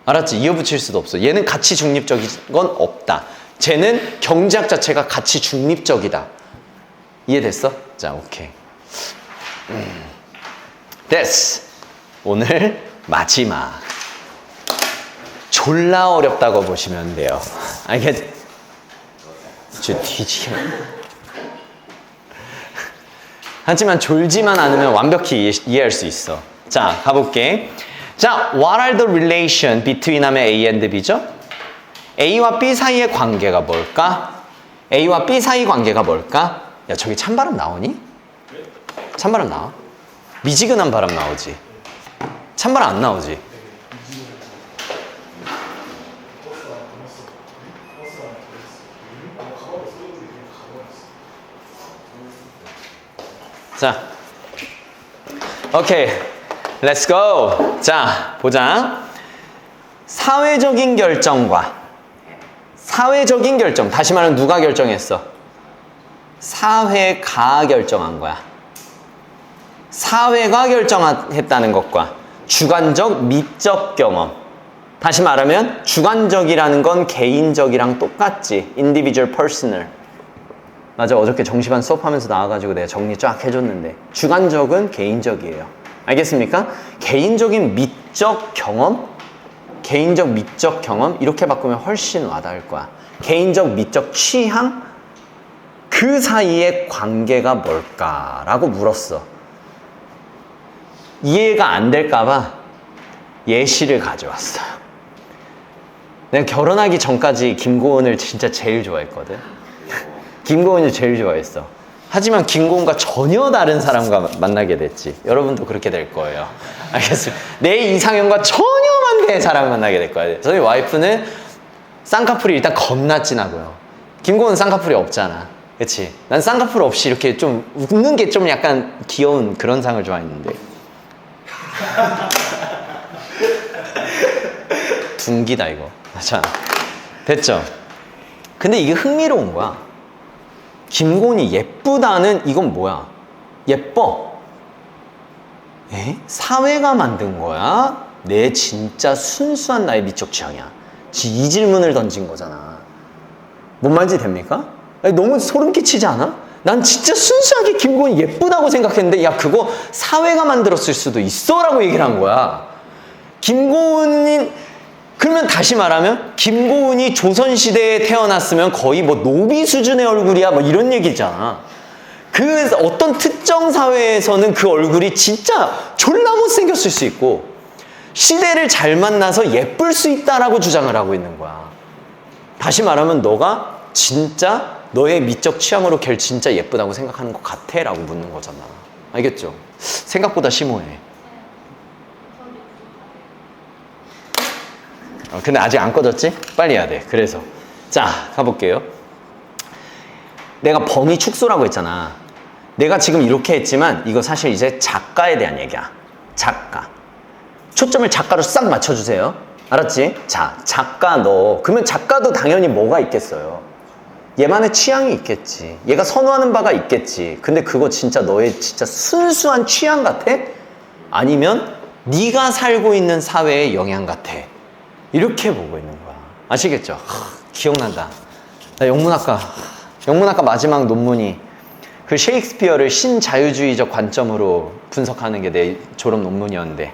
Speaker 1: 알았지? 이어붙일 수도 없어. 얘는 가치 중립적인 건 없다. 쟤는 경제학 자체가 가치 중립적이다. 이해됐어? 자, 오케이. 됐어. 오늘 마지막. 졸라 어렵다고 보시면 돼요. 알겠? 저 뒤지게. 하지만 졸지만 않으면 완벽히 이해할 수 있어. 자, 가볼게. 자, what are the relation between 하면 A and B죠? A와 B 사이의 관계가 뭘까? A와 B 사이 관계가 뭘까? 야, 저기 찬바람 나오니? 찬바람 나와? 미지근한 바람 나오지? 찬바람 안 나오지? 자, 오케이, let's go. 자, 보자. 사회적인 결정과 사회적인 결정, 다시 말하면 누가 결정했어? 사회가 결정한 거야. 사회가 결정했다는 것과 주관적, 미적 경험. 다시 말하면 주관적이라는 건 개인적이랑 똑같지. individual, personal. 맞아, 어저께 정시반 수업하면서 나와가지고 내가 정리 쫙 해줬는데 주관적은 개인적이에요. 알겠습니까? 개인적인 미적 경험, 개인적 미적 경험 이렇게 바꾸면 훨씬 와닿을 거야. 개인적 미적 취향, 그 사이의 관계가 뭘까라고 물었어. 이해가 안 될까봐 예시를 가져왔어요. 내가 결혼하기 전까지 김고은을 진짜 제일 좋아했거든. 김고은을 제일 좋아했어. 하지만 김고은과 전혀 다른 사람과 만나게 됐지. 여러분도 그렇게 될 거예요. 알겠습니다. 내 이상형과 전혀 반대의 사람을 만나게 될 거예요. 저희 와이프는 쌍꺼풀이 일단 겁나 진하고요. 김고은 쌍꺼풀이 없잖아. 그치? 난 쌍꺼풀 없이 이렇게 좀 웃는 게 좀 약간 귀여운 그런 상을 좋아했는데. 둥기다 이거. 자, 됐죠? 근데 이게 흥미로운 거야. 김고은이 예쁘다는 이건 뭐야? 예뻐. 에? 사회가 만든 거야? 내 진짜 순수한 나의 미적 취향이야. 이 질문을 던진 거잖아. 뭔 말인지 됩니까? 아니, 너무 소름 끼치지 않아? 난 진짜 순수하게 김고은이 예쁘다고 생각했는데 야 그거 사회가 만들었을 수도 있어 라고 얘기를 한 거야. 김고은이 그러면 다시 말하면 김고은이 조선시대에 태어났으면 거의 뭐 노비 수준의 얼굴이야 뭐 이런 얘기잖아. 그 어떤 특정 사회에서는 그 얼굴이 진짜 졸라 못생겼을 수 있고 시대를 잘 만나서 예쁠 수 있다라고 주장을 하고 있는 거야. 다시 말하면 너가 진짜 너의 미적 취향으로 걔를 진짜 예쁘다고 생각하는 것 같아? 라고 묻는 거잖아. 알겠죠? 생각보다 심오해. 근데 아직 안 꺼졌지? 빨리 해야 돼. 그래서 자 가볼게요. 내가 범위 축소라고 했잖아. 내가 지금 이렇게 했지만 이거 사실 이제 작가에 대한 얘기야. 작가. 초점을 작가로 싹 맞춰주세요. 알았지? 자, 작가 너. 그러면 작가도 당연히 뭐가 있겠어요? 얘만의 취향이 있겠지. 얘가 선호하는 바가 있겠지. 근데 그거 진짜 너의 진짜 순수한 취향 같아? 아니면 네가 살고 있는 사회의 영향 같아? 이렇게 보고 있는 거야. 아시겠죠? 기억난다. 나 영문학과 마지막 논문이 그 셰익스피어를 신자유주의적 관점으로 분석하는 게 내 졸업 논문이었는데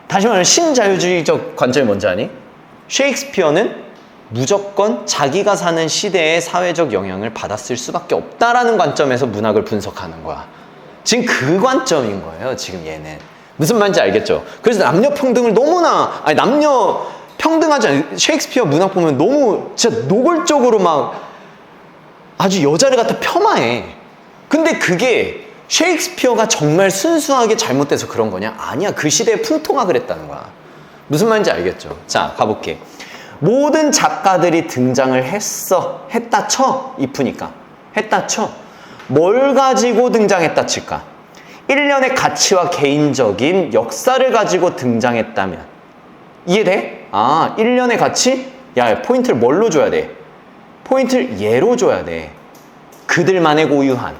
Speaker 1: 다시 말하면 신자유주의적 관점이 뭔지 아니? 셰익스피어는 무조건 자기가 사는 시대의 사회적 영향을 받았을 수밖에 없다라는 관점에서 문학을 분석하는 거야. 지금 그 관점인 거예요. 지금 얘는. 무슨 말인지 알겠죠? 그래서 남녀 평등을 너무나 남녀 평등하지 않아요. 셰익스피어 문학 보면 너무 진짜 노골적으로 막 아주 여자를 갖다 폄하해. 근데 그게 셰익스피어가 정말 순수하게 잘못돼서 그런 거냐? 아니야. 그 시대의 풍토가 그랬다는 거야. 무슨 말인지 알겠죠? 자, 가볼게. 모든 작가들이 등장을 했다 쳐. 이쁘니까. 했다 쳐. 뭘 가지고 등장했다 칠까? 일련의 가치와 개인적인 역사를 가지고 등장했다면 이해돼? 일련의 가치? 야, 포인트를 뭘로 줘야 돼? 포인트를 얘로 줘야 돼. 그들만의 고유한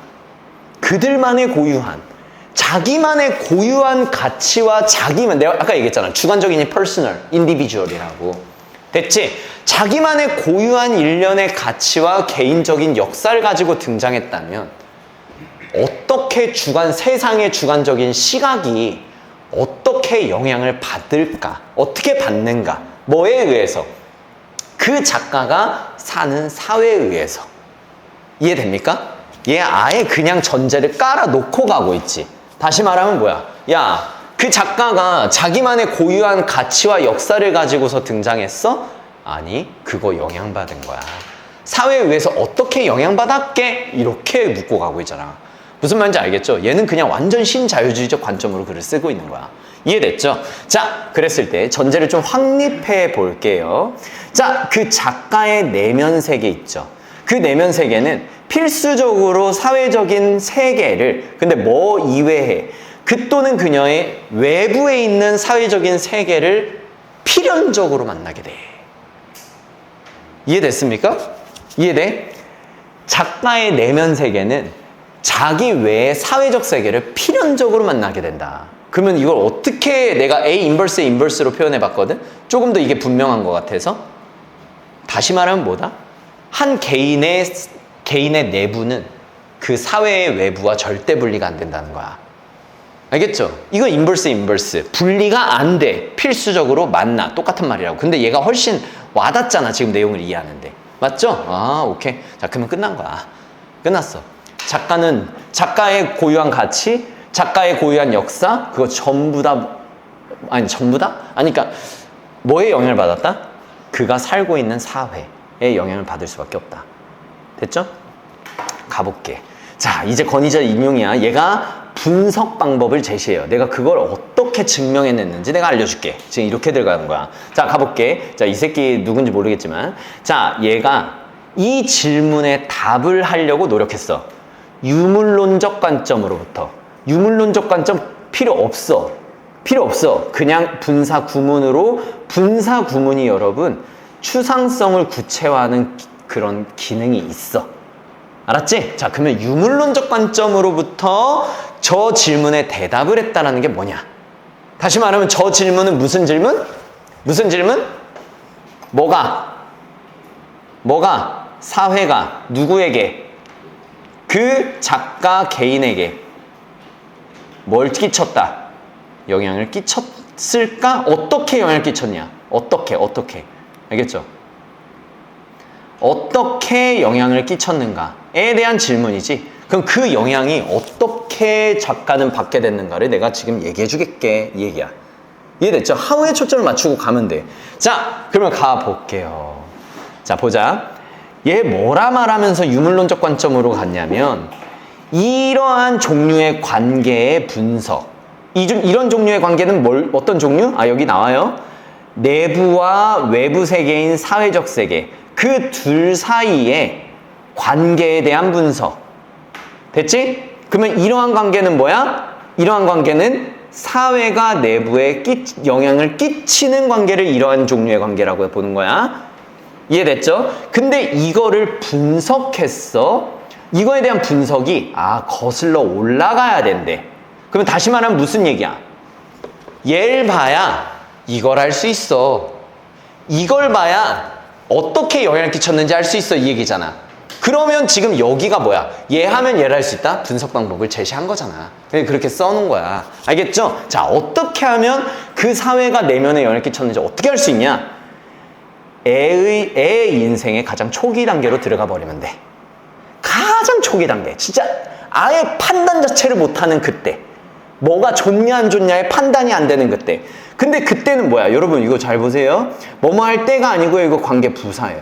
Speaker 1: 자기만의 고유한 가치와 내가 아까 얘기했잖아. 주관적인 퍼스널, 인디비주얼이라고. 됐지? 자기만의 고유한 일련의 가치와 개인적인 역사를 가지고 등장했다면 어떻게 세상의 주관적인 시각이 어떻게 영향을 받을까? 어떻게 받는가? 뭐에 의해서? 그 작가가 사는 사회에 의해서. 이해됩니까? 얘 아예 그냥 전제를 깔아놓고 가고 있지. 다시 말하면 뭐야? 야, 그 작가가 자기만의 고유한 가치와 역사를 가지고서 등장했어? 아니, 그거 영향받은 거야. 사회에 의해서 어떻게 영향받았게? 이렇게 묻고 가고 있잖아. 무슨 말인지 알겠죠? 얘는 그냥 완전 신자유주의적 관점으로 글을 쓰고 있는 거야. 이해됐죠? 자, 그랬을 때 전제를 좀 확립해 볼게요. 자, 그 작가의 내면 세계 있죠? 그 내면 세계는 필수적으로 사회적인 세계를, 근데 뭐 이외에 그 또는 그녀의 외부에 있는 사회적인 세계를 필연적으로 만나게 돼. 이해됐습니까? 이해돼? 작가의 내면 세계는 자기 외의 사회적 세계를 필연적으로 만나게 된다. 그러면 이걸 어떻게 내가 A 인버스의 인버스로 표현해 봤거든? 조금 더 이게 분명한 것 같아서. 다시 말하면 뭐다? 한 개인의 내부는 그 사회의 외부와 절대 분리가 안 된다는 거야. 알겠죠? 이거 인버스. 분리가 안 돼. 필수적으로 만나. 똑같은 말이라고. 근데 얘가 훨씬 와닿잖아. 지금 내용을 이해하는데. 맞죠? 오케이. 자, 그러면 끝난 거야. 끝났어. 작가의 고유한 가치, 작가의 고유한 역사, 그거 전부 다? 그러니까 뭐에 영향을 받았다? 그가 살고 있는 사회에 영향을 받을 수밖에 없다. 됐죠? 가볼게. 자, 이제 권위자 인용이야. 얘가 분석 방법을 제시해요. 내가 그걸 어떻게 증명해냈는지 내가 알려줄게. 지금 이렇게 들어가는 거야. 자, 가볼게. 자, 이 새끼 누군지 모르겠지만, 자, 얘가 이 질문에 답을 하려고 노력했어. 유물론적 관점으로부터. 유물론적 관점 필요 없어. 필요 없어. 그냥 분사 구문으로, 분사 구문이 여러분 추상성을 구체화하는 그런 기능이 있어. 알았지? 자, 그러면 유물론적 관점으로부터 저 질문에 대답을 했다는 게 뭐냐? 다시 말하면 저 질문은 무슨 질문? 무슨 질문? 뭐가? 사회가 누구에게? 그 작가 개인에게 뭘 끼쳤다? 영향을 끼쳤을까? 어떻게 영향을 끼쳤냐? 어떻게? 알겠죠? 어떻게 영향을 끼쳤는가에 대한 질문이지. 그럼 그 영향이 어떻게 작가는 받게 됐는가를 내가 지금 얘기해 주겠게, 이 얘기야. 이해됐죠? 하우에 초점을 맞추고 가면 돼. 자, 그러면 가볼게요. 자, 보자. 얘 뭐라 말하면서 유물론적 관점으로 갔냐면, 이러한 종류의 관계의 분석. 이런 종류의 관계는 어떤 종류? 아, 여기 나와요. 내부와 외부 세계인 사회적 세계. 그 둘 사이의 관계에 대한 분석. 됐지? 그러면 이러한 관계는 뭐야? 이러한 관계는 사회가 내부에 영향을 끼치는 관계를 이러한 종류의 관계라고 보는 거야. 이해됐죠? 근데 이거를 분석했어. 이거에 대한 분석이 거슬러 올라가야 된대. 그러면 다시 말하면 무슨 얘기야? 얘를 봐야 이걸 할 수 있어. 이걸 봐야 어떻게 영향을 끼쳤는지 알 수 있어, 이 얘기잖아. 그러면 지금 여기가 뭐야? 얘 하면 얘를 할 수 있다? 분석 방법을 제시한 거잖아. 그렇게 써놓은 거야. 알겠죠? 자, 어떻게 하면 그 사회가 내면에 영향을 끼쳤는지 어떻게 할 수 있냐? 애의 인생의 가장 초기 단계로 들어가 버리면 돼. 가장 초기 단계. 진짜 아예 판단 자체를 못하는 그때. 뭐가 좋냐 안 좋냐에 판단이 안 되는 그때. 근데 그때는 뭐야? 여러분 이거 잘 보세요. 뭐뭐 할 때가 아니고요. 이거 관계 부사예요.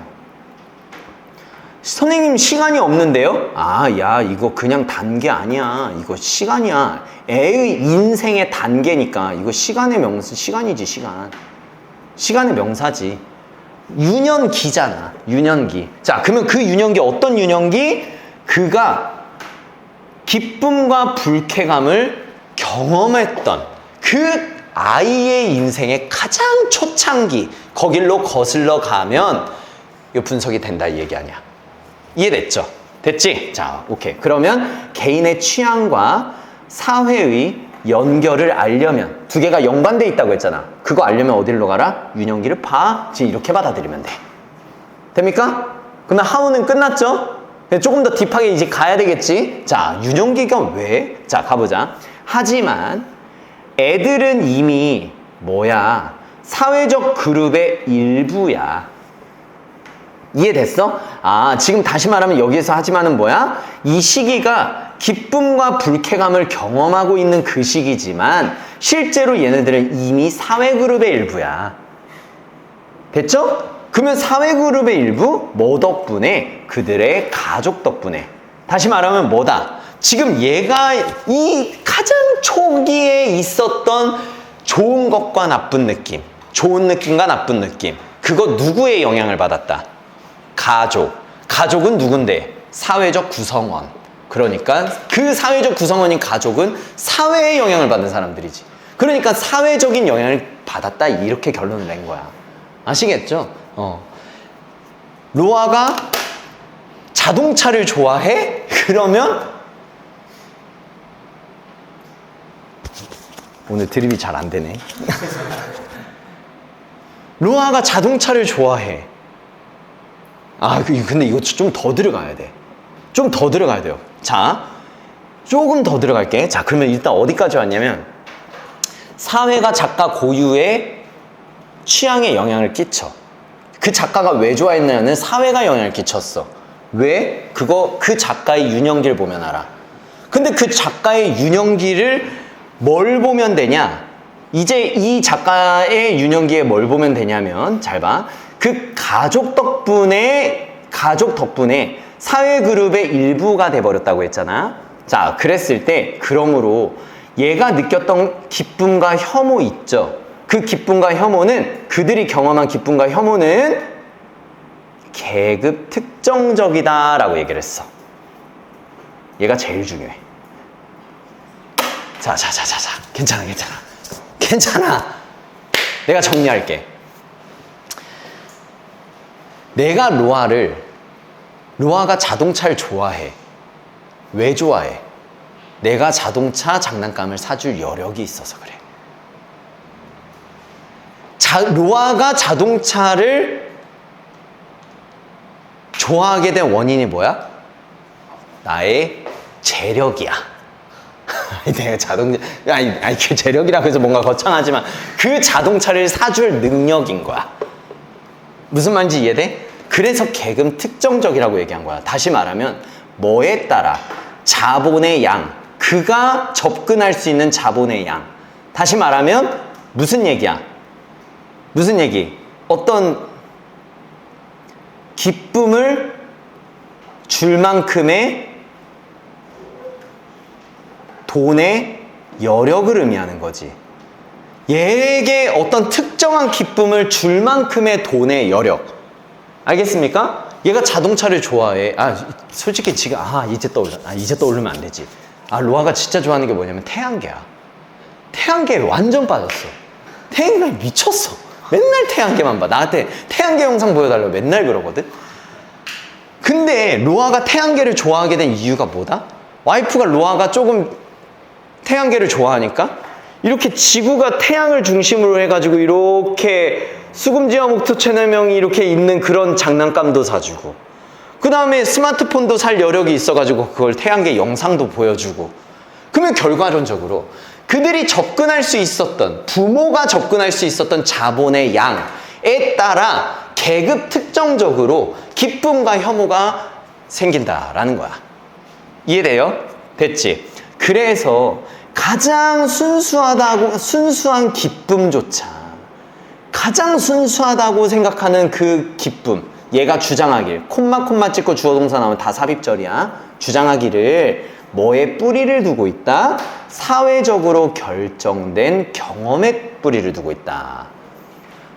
Speaker 1: 선생님 시간이 없는데요? 야 이거 그냥 단계 아니야. 이거 시간이야. 애의 인생의 단계니까 이거 시간의 명사, 시간이지 시간. 시간의 명사지. 유년기잖아. 유년기. 자, 그러면 그 유년기 어떤 유년기? 그가 기쁨과 불쾌감을 경험했던 그 아이의 인생의 가장 초창기, 거길로 거슬러 가면 이 분석이 된다 이 얘기 아니야. 이해됐죠? 됐지? 자, 오케이. 그러면 개인의 취향과 사회의 연결을 알려면 두 개가 연관돼 있다고 했잖아. 그거 알려면 어디로 가라? 유년기를 봐. 지금 이렇게 받아들이면 돼. 됩니까? 그러면 하우는 끝났죠? 조금 더 딥하게 이제 가야 되겠지? 자, 유년기가 왜? 자, 가보자. 하지만 애들은 이미 뭐야? 사회적 그룹의 일부야. 이해됐어? 지금 다시 말하면 여기에서 하지만은 뭐야? 이 시기가 기쁨과 불쾌감을 경험하고 있는 그 시기지만 실제로 얘네들은 이미 사회그룹의 일부야. 됐죠? 그러면 사회그룹의 일부? 뭐 덕분에? 그들의 가족 덕분에. 다시 말하면 뭐다? 지금 얘가 이 가장 초기에 있었던 좋은 것과 나쁜 느낌, 좋은 느낌과 나쁜 느낌, 그거 누구의 영향을 받았다? 가족. 가족은 누군데? 사회적 구성원. 그러니까 그 사회적 구성원인 가족은 사회의 영향을 받는 사람들이지. 그러니까 사회적인 영향을 받았다 이렇게 결론을 낸 거야. 아시겠죠? 로아가 자동차를 좋아해? 그러면 오늘 드립이 잘 안 되네. 로아가 자동차를 좋아해. 근데 이거 좀 더 들어가야 돼. 좀 더 들어가야 돼요. 자, 조금 더 들어갈게. 자, 그러면 일단 어디까지 왔냐면 사회가 작가 고유의 취향에 영향을 끼쳐. 그 작가가 왜 좋아했냐는 사회가 영향을 끼쳤어. 왜? 그 작가의 유년기를 보면 알아. 근데 그 작가의 유년기를 뭘 보면 되냐? 이제 이 작가의 유년기에 뭘 보면 되냐면 잘 봐. 그 가족 덕분에 사회 그룹의 일부가 돼버렸다고 했잖아. 자, 그랬을 때 그러므로 얘가 느꼈던 기쁨과 혐오 있죠. 그 기쁨과 혐오는, 그들이 경험한 기쁨과 혐오는 계급 특정적이다 라고 얘기를 했어. 얘가 제일 중요해. 자, 괜찮아. 내가 정리할게. 내가 로아가 자동차를 좋아해. 왜 좋아해? 내가 자동차 장난감을 사줄 여력이 있어서 그래. 로아가 자동차를 좋아하게 된 원인이 뭐야? 나의 재력이야. 내가 그 재력이라고 해서 뭔가 거창하지만 그 자동차를 사줄 능력인 거야. 무슨 말인지 이해돼? 그래서 계급 특정적이라고 얘기한 거야. 다시 말하면 뭐에 따라? 자본의 양, 그가 접근할 수 있는 자본의 양. 다시 말하면 무슨 얘기야? 무슨 얘기? 어떤 기쁨을 줄 만큼의 돈의 여력을 의미하는 거지. 얘에게 어떤 특정한 기쁨을 줄 만큼의 돈의 여력. 알겠습니까? 얘가 자동차를 좋아해. 솔직히 지금 이제 떠오르면 안 되지. 로아가 진짜 좋아하는 게 뭐냐면 태양계야. 태양계에 완전 빠졌어. 태양계 미쳤어. 맨날 태양계만 봐. 나한테 태양계 영상 보여달라고 맨날 그러거든. 근데 로아가 태양계를 좋아하게 된 이유가 뭐다? 와이프가 로아가 조금 태양계를 좋아하니까 이렇게 지구가 태양을 중심으로 해가지고 이렇게 수금지와 목토 채널명이 이렇게 있는 그런 장난감도 사주고, 그 다음에 스마트폰도 살 여력이 있어가지고 그걸 태양계 영상도 보여주고. 그러면 결과론적으로 그들이 접근할 수 있었던, 부모가 접근할 수 있었던 자본의 양에 따라 계급 특정적으로 기쁨과 혐오가 생긴다라는 거야. 이해돼요? 됐지? 그래서 가장 순수한 기쁨조차, 가장 순수하다고 생각하는 그 기쁨, 얘가 주장하길, 콤마 찍고 주어동사 나오면 다 삽입절이야. 주장하기를 뭐에 뿌리를 두고 있다? 사회적으로 결정된 경험에 뿌리를 두고 있다.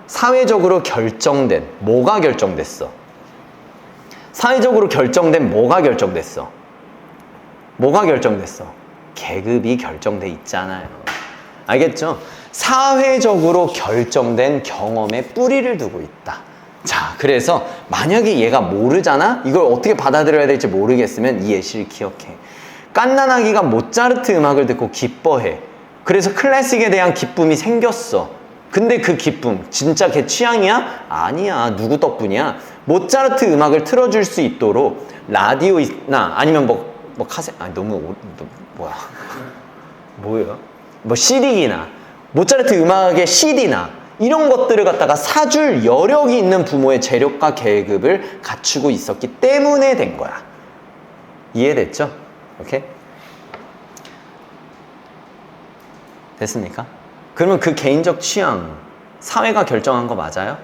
Speaker 1: 사회적으로 결정된, 뭐가 결정됐어? 사회적으로 결정된 뭐가 결정됐어? 뭐가 결정됐어? 계급이 결정돼 있잖아요. 알겠죠? 사회적으로 결정된 경험에 뿌리를 두고 있다. 자, 그래서 만약에 얘가 모르잖아? 이걸 어떻게 받아들여야 될지 모르겠으면 이 예시를 기억해. 깐나나기가 모차르트 음악을 듣고 기뻐해. 그래서 클래식에 대한 기쁨이 생겼어. 근데 그 기쁨 진짜 걔 취향이야? 아니야. 누구 덕분이야? 모차르트 음악을 틀어줄 수 있도록 라디오나 아니면 뭐 카세, 뭐 CD기나 모차르트 음악의 CD나 이런 것들을 갖다가 사줄 여력이 있는 부모의 재력과 계급을 갖추고 있었기 때문에 된 거야. 이해됐죠? 오케이? 됐습니까? 그러면 그 개인적 취향, 사회가 결정한 거 맞아요?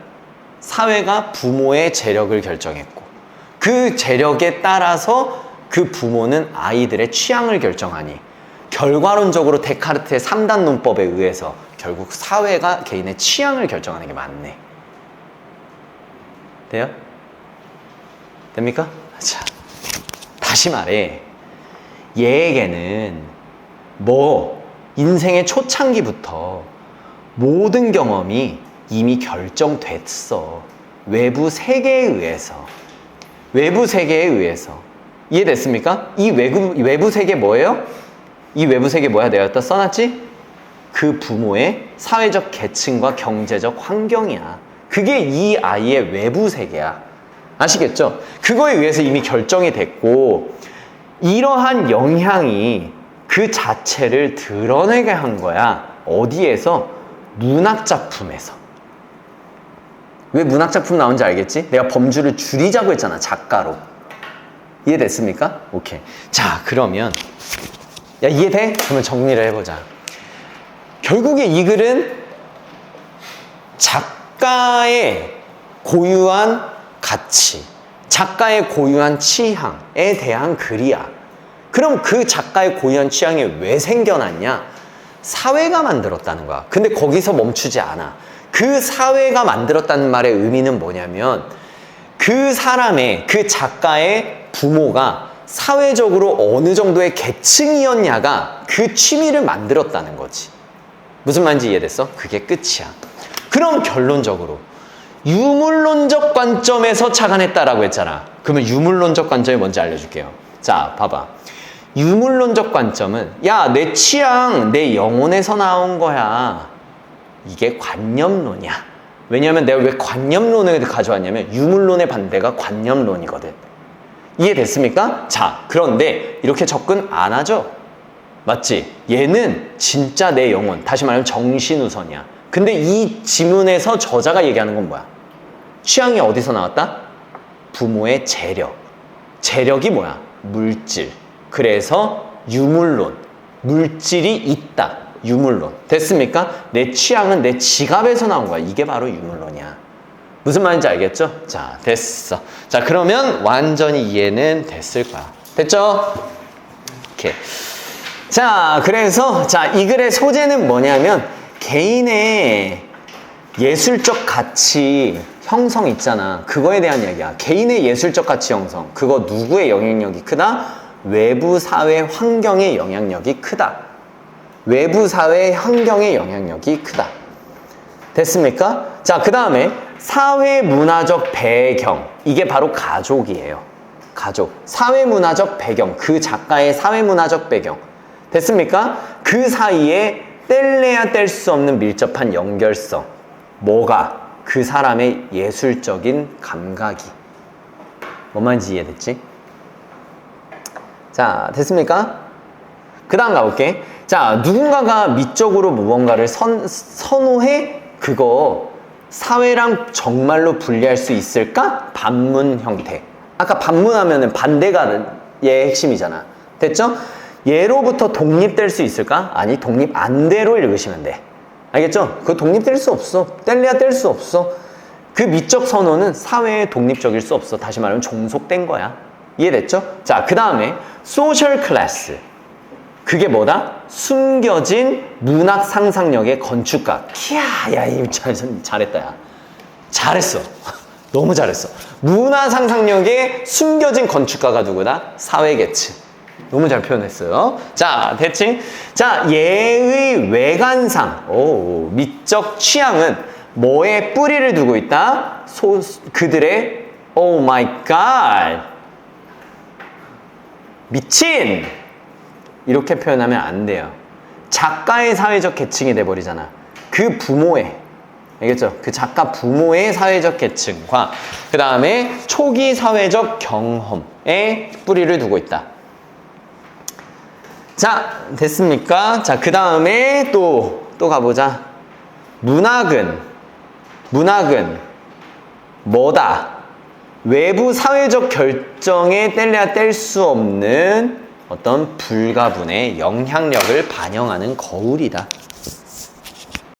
Speaker 1: 사회가 부모의 재력을 결정했고, 그 재력에 따라서 그 부모는 아이들의 취향을 결정하니, 결과론적으로 데카르트의 3단 논법에 의해서 결국 사회가 개인의 취향을 결정하는 게 맞네. 돼요? 됩니까? 자, 다시 말해. 얘에게는 인생의 초창기부터 모든 경험이 이미 결정됐어. 외부 세계에 의해서. 이해됐습니까? 이 외부 세계 뭐예요? 이 외부 세계 뭐야? 내가 여기다 써놨지? 그 부모의 사회적 계층과 경제적 환경이야. 그게 이 아이의 외부 세계야. 아시겠죠? 그거에 의해서 이미 결정이 됐고, 이러한 영향이 그 자체를 드러내게 한 거야. 어디에서? 문학작품에서. 왜 문학작품 나온지 알겠지? 내가 범주를 줄이자고 했잖아. 작가로. 이해됐습니까? 오케이. 자, 그러면 이해돼? 그러면 정리를 해보자. 결국에 이 글은 작가의 고유한 가치, 작가의 고유한 취향에 대한 글이야. 그럼 그 작가의 고유한 취향이 왜 생겨났냐? 사회가 만들었다는 거야. 근데 거기서 멈추지 않아. 그 사회가 만들었다는 말의 의미는 뭐냐면 그 사람의, 그 작가의 부모가 사회적으로 어느 정도의 계층이었냐가 그 취미를 만들었다는 거지. 무슨 말인지 이해됐어? 그게 끝이야. 그럼 결론적으로 유물론적 관점에서 착안했다라고 했잖아. 그러면 유물론적 관점이 뭔지 알려줄게요. 자, 봐봐. 유물론적 관점은 야, 내 취향, 내 영혼에서 나온 거야. 이게 관념론이야. 왜냐하면 내가 왜 관념론을 가져왔냐면 유물론의 반대가 관념론이거든. 이해됐습니까? 자, 그런데 이렇게 접근 안 하죠? 맞지? 얘는 진짜 내 영혼, 다시 말하면 정신우선이야. 근데 이 지문에서 저자가 얘기하는 건 뭐야? 취향이 어디서 나왔다? 부모의 재력. 재력이 뭐야? 물질. 그래서 유물론. 물질이 있다. 유물론. 됐습니까? 내 취향은 내 지갑에서 나온 거야. 이게 바로 유물론이야. 무슨 말인지 알겠죠? 자, 됐어. 자, 그러면 완전히 이해는 됐을 거야. 됐죠? 오케이. 자, 그래서 자, 이 글의 소재는 뭐냐면 개인의 예술적 가치 형성 있잖아. 그거에 대한 이야기야. 개인의 예술적 가치 형성. 그거 누구의 영향력이 크다? 외부 사회 환경의 영향력이 크다. 외부 사회 환경의 영향력이 크다. 됐습니까? 자, 그 다음에 사회문화적 배경. 이게 바로 가족이에요. 가족. 사회문화적 배경. 그 작가의 사회문화적 배경. 됐습니까? 그 사이에 뗄래야 뗄 수 없는 밀접한 연결성. 뭐가? 그 사람의 예술적인 감각이. 뭔 말인지 이해됐지? 자, 됐습니까? 그 다음 가볼게. 자, 누군가가 미적으로 무언가를 선호해? 그거 사회랑 정말로 분리할 수 있을까? 반문 형태. 아까 반문하면은 반대가 얘의 핵심이잖아. 됐죠? 얘로부터 독립될 수 있을까? 아니, 독립 안 돼로 읽으시면 돼. 알겠죠? 그거 독립될 수 없어. 뗄래야 뗄 수 없어. 그 미적 선호는 사회에 독립적일 수 없어. 다시 말하면 종속된 거야. 이해됐죠? 자, 그 다음에 소셜 클래스. 그게 뭐다? 숨겨진 문학 상상력의 건축가. 이야, 야, 이거 잘했다, 야. 잘했어. 너무 잘했어. 문화 상상력의 숨겨진 건축가가 누구다? 사회계층. 너무 잘 표현했어요. 자, 대칭. 자, 얘의 외관상, 미적 취향은 뭐에 뿌리를 두고 있다? 그들의, 오 마이 갓, 미친! 이렇게 표현하면 안 돼요. 작가의 사회적 계층이 돼버리잖아. 그 부모의, 알겠죠? 그 작가 부모의 사회적 계층과 그 다음에 초기 사회적 경험에 뿌리를 두고 있다. 자, 됐습니까? 자, 그 다음에 또 가보자. 문학은 뭐다? 외부 사회적 결정에 뗄래야 뗄 수 없는 어떤 불가분의 영향력을 반영하는 거울이다.